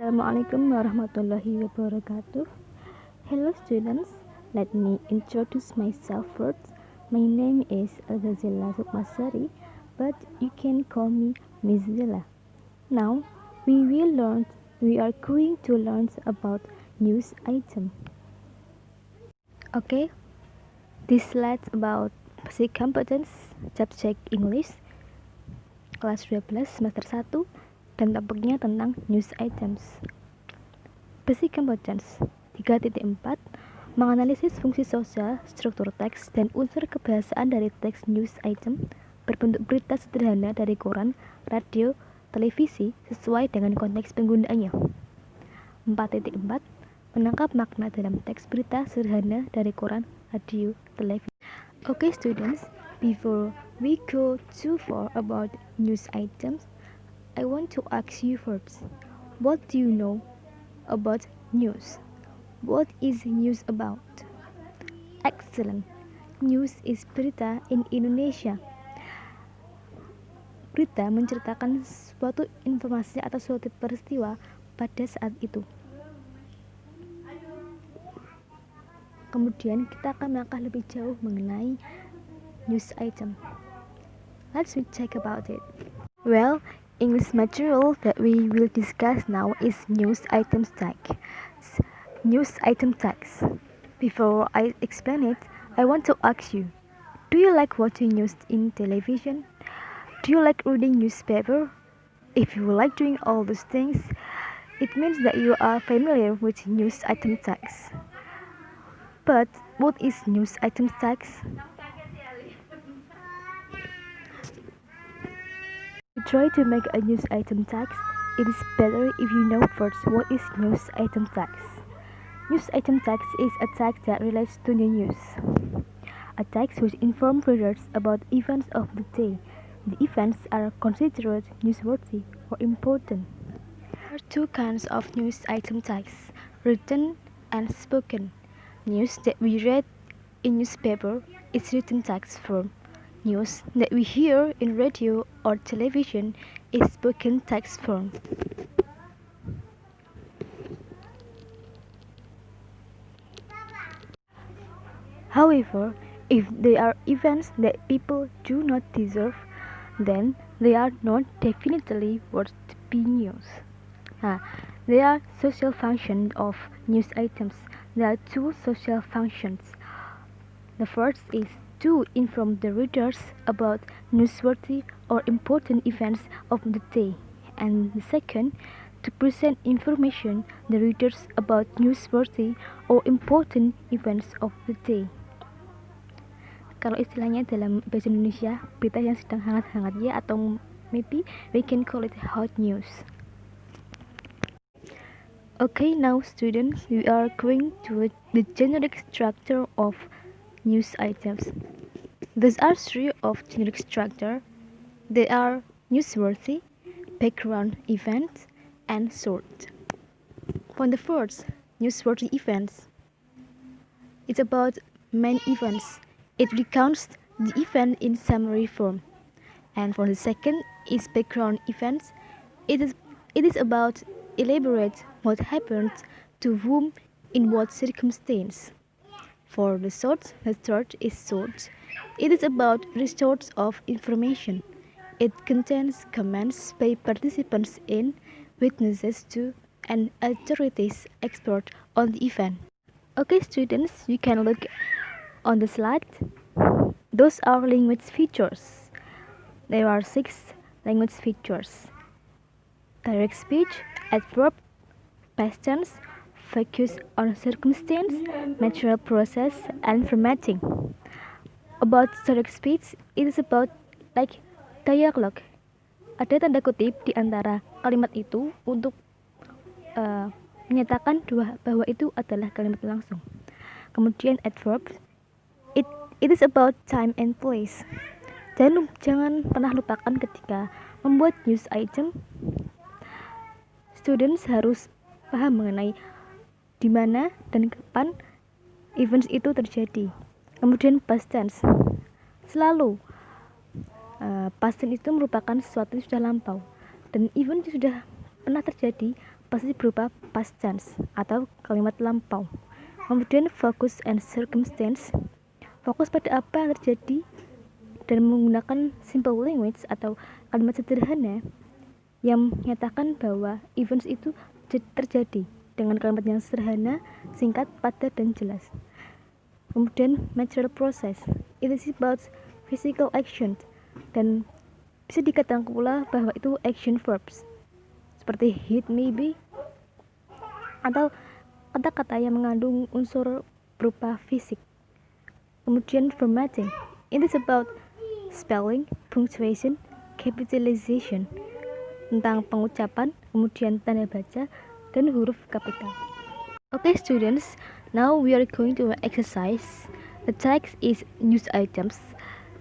Assalamualaikum warahmatullahi wabarakatuh. Hello students, let me introduce myself first. My name is Al-Ghazila Sukmasari, but you can call me Miss Zila. Now we are going to learn about news item. Okay, this slide's about basic competence, subject English, kelas 12 semester 1, dan topiknya tentang news items. Basic competence 3.4 menganalisis fungsi sosial, struktur teks, dan unsur kebahasaan dari teks news item berbentuk berita sederhana dari koran, radio, televisi sesuai dengan konteks penggunaannya. 4.4 menangkap makna dalam teks berita sederhana dari koran, radio, televisi. Okay students, before we go too far about news items, I want to ask you first, what do you know about news? What is news about? Excellent. News is berita in Indonesia. Berita menceritakan suatu informasi atau suatu peristiwa pada saat itu. Kemudian kita akan melangkah lebih jauh mengenai news item. Let's check about it. Well, English material that we will discuss now is news item tag. News item tags. Before I explain it, I want to ask you, do you like watching news in television? Do you like reading newspaper? If you like doing all those things, it means that you are familiar with news item tags. But what is news item tags? To try to make a news item tags, it is better if you know first what is news item tags. News item tags is a tag that relates to the news. A tag which informs readers about events of the day. The events are considered newsworthy or important. There are two kinds of news item tags, written and spoken. News that we read in newspaper is written text form. News that we hear in radio or television is spoken text form. However, if they are events that people do not deserve, then they are not definitely worth to be news. There are social functions of news items. There are two social functions. The first is to inform the readers about newsworthy or important events of the day, and the second, to present information the readers about newsworthy or important events of the day. Kalau istilahnya dalam bahasa Indonesia, berita yang sedang hangat-hangatnya, atau maybe we can call it hot news. Okay, now students, we are going to the generic structure of news items. These are three of generic structure. They are newsworthy, background events, and short. For the first, newsworthy events, it's about main events. It recounts the event in summary form. And for the second is background events. It is about elaborate what happened to whom in what circumstance. For the third is short. It is about resource of information. It contains comments by participants in, witnesses to, and authorities expert on the event. Okay students, you can look on the slide. Those are language features. There are 6 language features. Direct speech, adverb, past tense, focus on circumstance, material process, and formatting. About direct speech, it is about like dialogue. Ada tanda kutip di antara kalimat itu untuk menyatakan bahwa itu adalah kalimat langsung. Kemudian adverb, it is about time and place. Jangan pernah lupakan ketika membuat news item, students harus paham mengenai di mana dan kapan events itu terjadi. Kemudian past tense, selalu past tense itu merupakan sesuatu yang sudah lampau, dan event yang sudah pernah terjadi pasti berupa past tense atau kalimat lampau. Kemudian focus and circumstance, fokus pada apa yang terjadi dan menggunakan simple language atau kalimat sederhana yang menyatakan bahwa events itu terjadi dengan kalimat yang sederhana, singkat, padat, dan jelas. Kemudian material process, it is about physical action dan bisa dikatakan pula bahwa itu action verbs seperti hit, maybe, atau kata-kata yang mengandung unsur berupa fisik. Kemudian formatting, it is about spelling, punctuation, capitalization, tentang pengucapan, kemudian tanda baca, dan huruf kapital. Okay students, now we are going to exercise. The text is news items.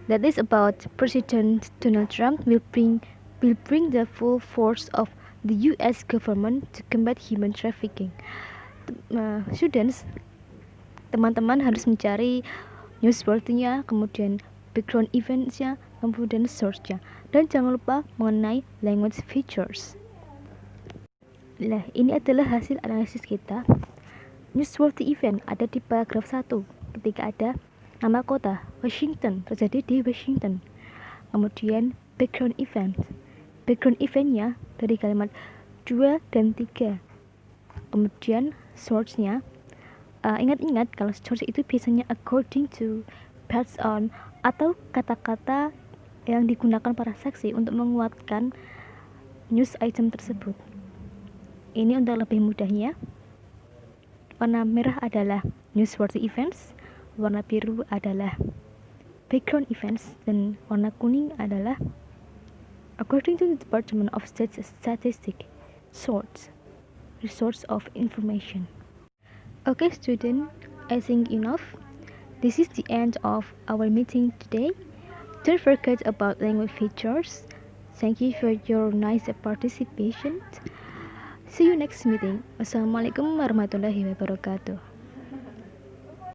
That is about President Donald Trump will bring the full force of the U.S. government to combat human trafficking. Students, teman-teman harus mencari newsworthy-nya, kemudian background events-nya, kemudian source-nya, dan jangan lupa mengenai language features. Nah, ini adalah hasil analisis kita. Newsworthy event ada di paragraf 1 ketika ada nama kota Washington, terjadi di Washington. Kemudian background eventnya dari kalimat 2 dan 3. Kemudian source-nya, ingat-ingat kalau source itu biasanya according to, based on, atau kata-kata yang digunakan para saksi untuk menguatkan news item tersebut. Ini untuk lebih mudahnya, warna merah adalah newsworthy events, warna biru adalah background events, dan warna kuning adalah according to the Department of Statistics source of information. Okay student, I think enough. This is the end of our meeting today. Don't forget about language features. Thank you for your nice participation. See you next meeting. Wassalamualaikum warahmatullahi wabarakatuh.